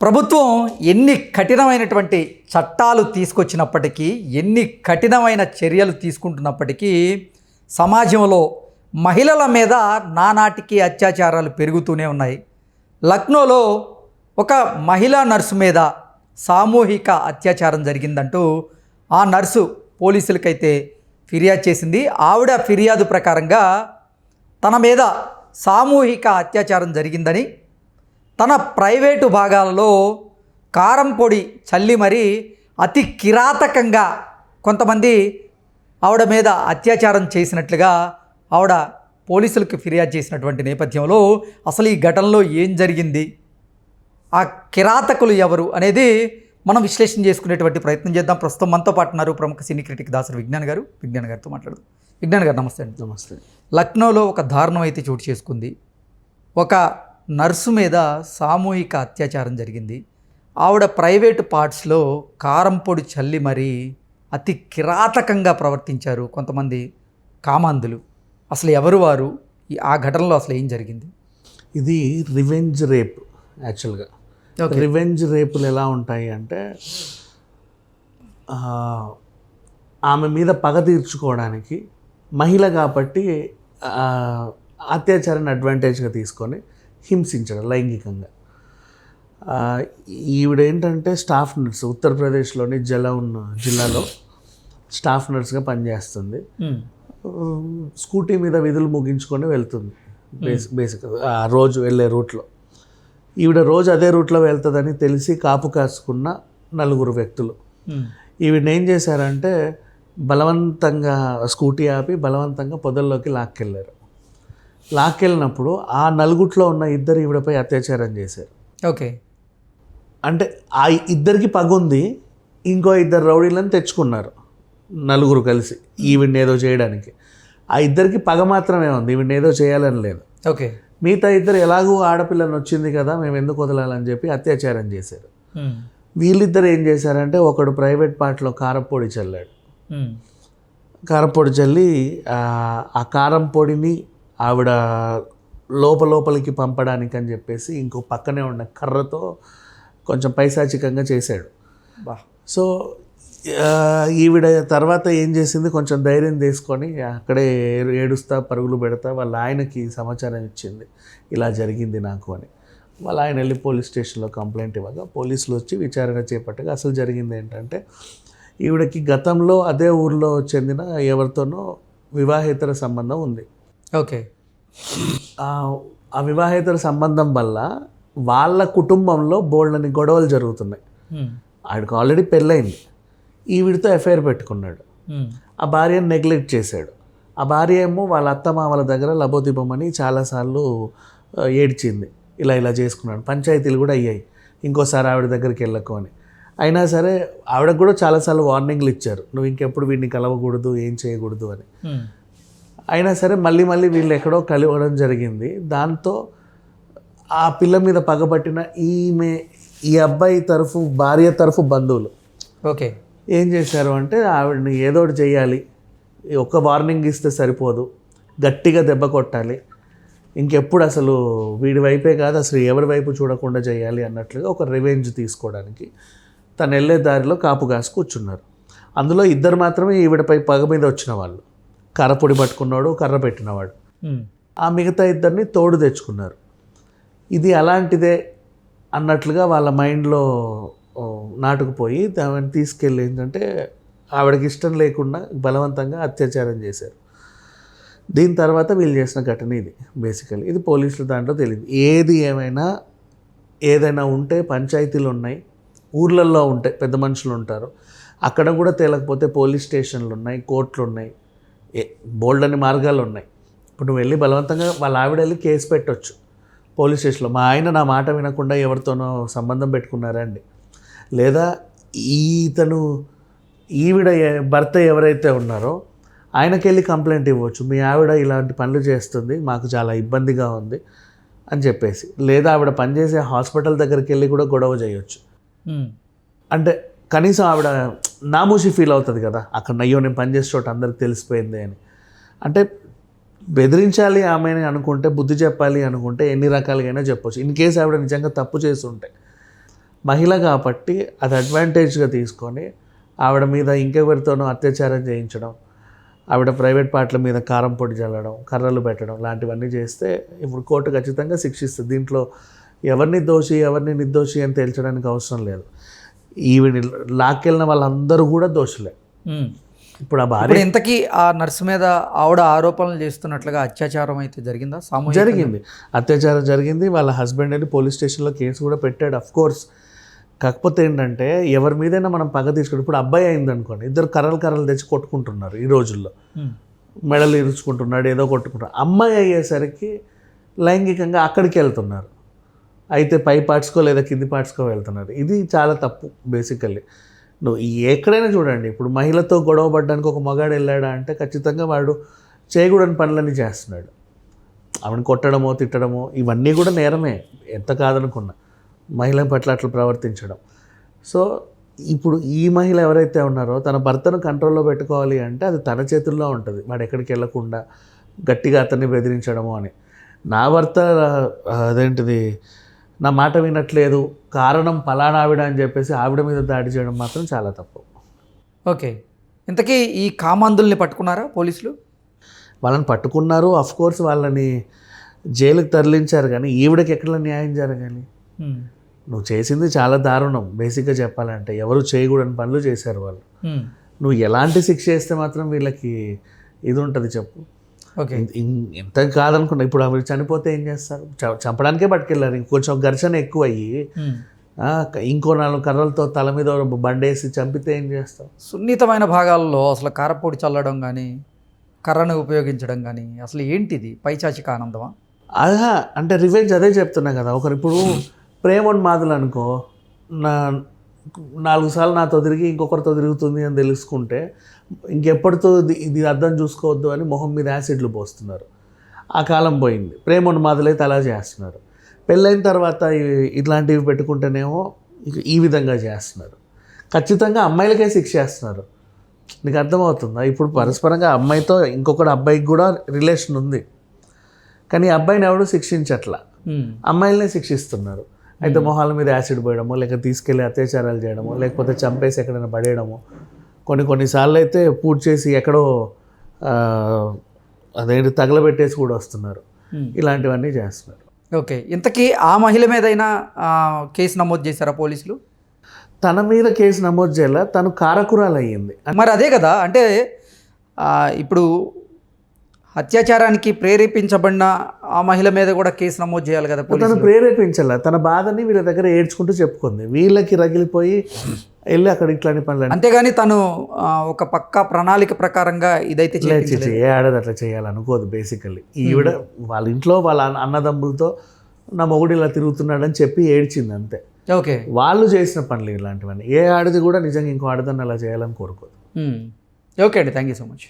ప్రభుత్వం ఎన్ని కఠినమైనటువంటి చట్టాలు తీసుకొచ్చినప్పటికీ, ఎన్ని కఠినమైన చర్యలు తీసుకుంటున్నప్పటికీ సమాజంలో మహిళల మీద నానాటికి అత్యాచారాలు పెరుగుతూనే ఉన్నాయి. లక్నోలో ఒక మహిళా నర్సు మీద సామూహిక అత్యాచారం జరిగిందంటూ ఆ నర్సు పోలీసులకైతే ఫిర్యాదు చేసింది. ఆవిడ ఫిర్యాదు ప్రకారంగా తన మీద సామూహిక అత్యాచారం జరిగిందని, తన ప్రైవేటు భాగాలలో కారం పొడి చల్లి మరీ అతి కిరాతకంగా కొంతమంది ఆవిడ మీద అత్యాచారం చేసినట్లుగా ఆవిడ పోలీసులకు ఫిర్యాదు చేసినటువంటి నేపథ్యంలో అసలు ఈ ఘటనలో ఏం జరిగింది, ఆ కిరాతకులు ఎవరు అనేది మనం విశ్లేషణ చేసుకునేటువంటి ప్రయత్నం చేద్దాం. ప్రస్తుతం మనతో పాటు ఉన్నారు ప్రముఖ సినీ క్రిటిక్ దాసరి విజ్ఞాన్ గారితో మాట్లాడదాం. విజ్ఞాన్ గారు నమస్తే అండి. నమస్తే. లక్నోలో ఒక దారుణం అయితే చోటు చేసుకుంది. ఒక నర్సు మీద సామూహిక అత్యాచారం జరిగింది. ఆవిడ ప్రైవేటు పార్ట్స్లో కారం పొడి చల్లి మరీ అతి కిరాతకంగా ప్రవర్తించారు కొంతమంది కామాంధులు. అసలు ఎవరు వారు, ఆ ఘటనలో అసలు ఏం జరిగింది? ఇది రివెంజ్ రేప్. యాక్చువల్గా రివెంజ్ రేపులు ఎలా ఉంటాయి అంటే, ఆమె మీద పగ తీర్చుకోవడానికి మహిళ కాబట్టి అత్యాచారాన్ని అడ్వాంటేజ్గా తీసుకొని హింసించడం లైంగికంగా. ఈవిడేంటంటే స్టాఫ్ నర్స్, ఉత్తరప్రదేశ్లోని జలౌన్ జిల్లాలో స్టాఫ్ నర్స్గా పనిచేస్తుంది. స్కూటీ మీద విధులు ముగించుకొని వెళ్తుంది బేసిక్ రోజు వెళ్ళే రూట్లో. ఈవిడ రోజు అదే రూట్లో వెళ్తుందని తెలిసి కాపు కాసుకున్న నలుగురు వ్యక్తులు ఈవిడని ఏం చేశారంటే బలవంతంగా స్కూటీ ఆపి బలవంతంగా పొదల్లోకి లాక్కెళ్ళినప్పుడు ఆ నలుగుట్లో ఉన్న ఇద్దరు ఈవిడపై అత్యాచారం చేశారు. ఓకే. అంటే ఆ ఇద్దరికి పగుంది, ఇంకో ఇద్దరు రౌడీలను తెచ్చుకున్నారు నలుగురు కలిసి ఈవిడ్ని ఏదో చేయడానికి. ఆ ఇద్దరికి పగ మాత్రమే ఉంది, ఈవిడ్ని ఏదో చేయాలని లేదు. ఓకే. మిగతా ఇద్దరు ఎలాగూ ఆడపిల్లని వచ్చింది కదా, మేము ఎందుకు వదలాలని చెప్పి అత్యాచారం చేశారు. వీళ్ళిద్దరు ఏం చేశారంటే, ఒకడు ప్రైవేట్ పార్ట్లో కారపొడి చల్లాడు. కారపొడి చల్లి ఆ కారం పొడిని ఆవిడ లోపలికి పంపడానికి అని చెప్పేసి ఇంకో పక్కనే ఉన్న కర్రతో కొంచెం పైశాచికంగా చేశాడు. సో ఈవిడ తర్వాత ఏం చేసింది, కొంచెం ధైర్యం తీసుకొని అక్కడే ఏడుస్తా పరుగులు పెడతా వాళ్ళ ఆయనకి సమాచారం ఇచ్చింది, ఇలా జరిగింది నాకు అని. వాళ్ళ ఆయన వెళ్ళి పోలీస్ స్టేషన్లో కంప్లైంట్ ఇవ్వగా పోలీసులు వచ్చి విచారణ చేపట్టగా అసలు జరిగింది ఏంటంటే, ఈవిడకి గతంలో అదే ఊర్లో చెందిన ఎవరితోనో వివాహేతర సంబంధం ఉంది. ఓకే. ఆ వివాహేతర సంబంధం వల్ల వాళ్ళ కుటుంబంలో బోల్డని గొడవలు జరుగుతున్నాయి. ఆవిడకి ఆల్రెడీ పెళ్ళయింది, ఈవిడితో ఎఫ్ఐఆర్ పెట్టుకున్నాడు. ఆ భార్యను నెగ్లెక్ట్ చేశాడు. ఆ భార్య ఏమో వాళ్ళ అత్తమామల దగ్గర లబోదిబమని చాలాసార్లు ఏడ్చింది, ఇలా చేసుకున్నాడు. పంచాయతీలు కూడా అయ్యాయి, ఇంకోసారి ఆవిడ దగ్గరికి వెళ్ళకు అని. అయినా సరే ఆవిడకు కూడా చాలాసార్లు వార్నింగ్లు ఇచ్చారు, నువ్వు ఇంకెప్పుడు వీడిని కలవకూడదు, ఏం చేయకూడదు అని. అయినా సరే మళ్ళీ వీళ్ళు ఎక్కడో కలవడం జరిగింది. దాంతో ఆ పిల్ల మీద పగబట్టిన ఈ అబ్బాయి తరఫు భార్య తరఫు బంధువులు ఓకే ఏం చేశారు అంటే, ఆవిడని ఏదో ఒకటి చేయాలి, ఒక్క వార్నింగ్ ఇస్తే సరిపోదు, గట్టిగా దెబ్బ కొట్టాలి, ఇంకెప్పుడు అసలు వీడి వైపే కాదు అసలు ఎవరి వైపు చూడకుండా చేయాలి అన్నట్లుగా ఒక రివెంజ్ తీసుకోవడానికి తను వెళ్ళే దారిలో కాపు కాసి కూర్చున్నారు. అందులో ఇద్దరు మాత్రమే ఈవిడపై పగ మీద వచ్చిన వాళ్ళు, కర్రపొడి పట్టుకున్నాడు, కర్ర పెట్టినవాడు. ఆ మిగతా ఇద్దరిని తోడు తెచ్చుకున్నారు. ఇది అలాంటిదే అన్నట్లుగా వాళ్ళ మైండ్లో నాటుకుపోయి ఆమెను తీసుకెళ్ళి ఏంటంటే ఆవిడకి ఇష్టం లేకుండా బలవంతంగా అత్యాచారం చేశారు. దీని తర్వాత వీళ్ళు చేసిన ఘటన ఇది. బేసికలీ ఇది పోలీసులు దాంట్లో తెలియదు. ఏది ఏదైనా ఉంటే పంచాయతీలు ఉన్నాయి, ఊర్లలో ఉంటాయి, పెద్ద మనుషులు ఉంటారు, అక్కడ కూడా తేలకపోతే పోలీస్ స్టేషన్లు ఉన్నాయి, కోర్టులు ఉన్నాయి, బోల్డ్ అనే మార్గాలు ఉన్నాయి. ఇప్పుడు నువ్వు వెళ్ళి బలవంతంగా వాళ్ళ ఆవిడ వెళ్ళి కేసు పెట్టవచ్చు పోలీస్ స్టేషన్లో, మా ఆయన నా మాట వినకుండా ఎవరితోనో సంబంధం పెట్టుకున్నారండి, లేదా ఈవిడ భర్త ఎవరైతే ఉన్నారో ఆయనకెళ్ళి కంప్లైంట్ ఇవ్వచ్చు, మీ ఆవిడ ఇలాంటి పనులు చేస్తుంది, మాకు చాలా ఇబ్బందిగా ఉంది అని చెప్పేసి. లేదా ఆవిడ పనిచేసే హాస్పిటల్ దగ్గరికి వెళ్ళి కూడా గొడవ చేయొచ్చు. అంటే కనీసం ఆవిడ నామూసి ఫీల్ అవుతుంది కదా, అక్కడ అయ్యో నేను పనిచేసే చోట అందరికి తెలిసిపోయింది అని. అంటే బెదిరించాలి ఆమెని అనుకుంటే, బుద్ధి చెప్పాలి అనుకుంటే ఎన్ని రకాలుగైనా చెప్పొచ్చు. ఇన్ కేసు ఆవిడ నిజంగా తప్పు చేస్తుంటే మహిళ కాబట్టి అది అడ్వాంటేజ్గా తీసుకొని ఆవిడ మీద ఇంకెవరితోనూ అత్యాచారం చేయించడం, ఆవిడ ప్రైవేట్ పార్ట్ల మీద కారం పొడి చల్లడం, కర్రలు పెట్టడం లాంటివన్నీ చేస్తే ఇప్పుడు కోర్టు ఖచ్చితంగా శిక్షిస్తుంది. దీంట్లో ఎవరిని దోషి ఎవరిని నిర్దోషి అని తేల్చడానికి అవసరం లేదు. ఈవిని లాక్కెళ్ళిన వాళ్ళందరూ కూడా దోషులే. ఇప్పుడు ఆ భార్య ఇప్పుడు ఇంతకీ ఆ నర్సు మీద ఆవిడ ఆరోపణలు చేస్తున్నట్లుగా అత్యాచారం అయితే జరిగిందా? జరిగింది, అత్యాచారం జరిగింది. వాళ్ళ హస్బెండ్ అని పోలీస్ స్టేషన్లో కేసు కూడా పెట్టాడు. అఫ్ కోర్స్, కాకపోతే ఏంటంటే ఎవరి మీదైనా మనం పగ తీసుకుంటాం. ఇప్పుడు అబ్బాయి అయింది అనుకోండి, ఇద్దరు కర్రలు తెచ్చి కొట్టుకుంటున్నారు ఈ రోజుల్లో, మెడలు ఇరుచుకుంటున్నాడు, ఏదో కొట్టుకుంటున్నాడు. అమ్మాయి అయ్యేసరికి లైంగికంగా అక్కడికి వెళ్తున్నారు, అయితే పై పార్ట్స్కో లేదా కింది పార్ట్స్కో వెళ్తున్నారు. ఇది చాలా తప్పు. బేసికల్లీ నువ్వు ఎక్కడైనా చూడండి, ఇప్పుడు మహిళతో గొడవ పడ్డానికి ఒక మగాడు వెళ్ళాడా అంటే ఖచ్చితంగా వాడు చేయకూడని పనులన్నీ చేస్తున్నాడు. ఆవిడని కొట్టడమో తిట్టడమో ఇవన్నీ కూడా నేరమే, ఎంత కాదనుకున్నా మహిళ పట్ల అట్లా ప్రవర్తించడం. సో ఇప్పుడు ఈ మహిళ ఎవరైతే ఉన్నారో తన భర్తను కంట్రోల్లో పెట్టుకోవాలి అంటే అది తన చేతుల్లో ఉంటుంది. వాడు ఎక్కడికి వెళ్ళకుండా గట్టిగా అతన్ని బెదిరించడము అని. నా భర్త అదేంటిది నా మాట వినట్లేదు, కారణం పలానా ఆవిడ అని చెప్పేసి ఆవిడ మీద దాడి చేయడం మాత్రం చాలా తప్పు. ఓకే, ఇంతకీ ఈ కామాంధుల్ని పట్టుకున్నారా పోలీసులు? వాళ్ళని పట్టుకున్నారు, అఫ్ కోర్స్ వాళ్ళని జైలుకి తరలించారు. కానీ ఈవిడకి ఎక్కడ న్యాయం జరగాలి? నువ్వు చేసింది చాలా దారుణం. బేసిక్గా చెప్పాలంటే ఎవరు చేయకూడని పనులు చేశారు వాళ్ళు. నువ్వు ఎలాంటి శిక్ష వేస్తే మాత్రం వీళ్ళకి ఇది ఉంటుంది చెప్పు? ఓకే, ఎంత కాదనుకున్నా ఇప్పుడు ఆవిడ చనిపోతే ఏం చేస్తారు? చంపడానికే పట్టుకెళ్ళారు. ఇంకొంచెం ఘర్షణ ఎక్కువ అయ్యి ఇంకో 4 కర్రలతో తల మీద బండేసి చంపితే ఏం చేస్తావు? సున్నితమైన భాగాల్లో అసలు కారపొడి చల్లడం కానీ కర్రను ఉపయోగించడం కానీ అసలు ఏంటిది? పైచాచిక ఆనందమా? అదా అంటే రివెంజ్. అదే చెప్తున్నా కదా. ఒకరు ఇప్పుడు ప్రేమోన్ మాదులు అనుకో, 4 సార్లు నాతో తిరిగి ఇంకొకరితో తిరుగుతుంది అని తెలుసుకుంటే ఇంకెప్పటితో ఇది అర్థం చూసుకోవద్దు అని మొహం మీద యాసిడ్లు పోస్తున్నారు. ఆ కాలం పోయింది. ప్రేమోన్ మాదులైతే అలా చేస్తున్నారు. పెళ్ళైన తర్వాత ఇట్లాంటివి పెట్టుకుంటేనేమో ఈ విధంగా చేస్తున్నారు. ఖచ్చితంగా అమ్మాయిలకే శిక్ష చేస్తున్నారు. నీకు అర్థమవుతుందా? ఇప్పుడు పరస్పరంగా అమ్మాయితో ఇంకొకటి అబ్బాయికి కూడా రిలేషన్ ఉంది, కానీ అబ్బాయిని ఎవడు శిక్షించట్లా, అమ్మాయిలనే శిక్షిస్తున్నారు. అయితే మొహాల మీద యాసిడ్ పోయడమో, లేక తీసుకెళ్ళి అత్యాచారాలు చేయడమో, లేకపోతే చంపేసి ఎక్కడైనా పడేయడమో, కొన్నిసార్లు అయితే పూర్తి చేసి ఎక్కడో అదేంటి తగలబెట్టేసి కూడా వస్తున్నారు. ఇలాంటివన్నీ చేస్తున్నారు. ఓకే, ఇంతకీ ఆ మహిళ మీదైనా కేసు నమోదు చేశారా పోలీసులు? తన మీద కేసు నమోదు చేయాల, తను కారకురాలు అయ్యింది. మరి అదే కదా, అంటే ఇప్పుడు అత్యాచారానికి ప్రేరేపించబడిన ఆ మహిళ మీద కూడా కేసు నమోదు చేయాలి కదా. తను ప్రేరేపించాల, తన బాధని వీళ్ళ దగ్గర ఏడ్చుకుంటూ చెప్పుకుంది. వీళ్ళకి రగిలిపోయి వెళ్ళి అక్కడ ఇట్లాంటి పనులు. అంతేగాని తను ఒక పక్కా ప్రణాళిక ప్రకారంగా ఇదైతే ఏ ఆడది అట్లా చేయాలనుకోదు. బేసికల్లీ ఈవిడ వాళ్ళ ఇంట్లో వాళ్ళ అన్నదమ్ములతో నా మొగుడు ఇలా తిరుగుతున్నాడని చెప్పి ఏడ్చింది అంతే. ఓకే, వాళ్ళు చేసిన పనులు ఇలాంటివన్నీ. ఏ ఆడది కూడా నిజంగా ఇంకో ఆడదాన్ని అలా చేయాలని కోరుకోదు. ఓకే అండి, థ్యాంక్ యూ సో మచ్.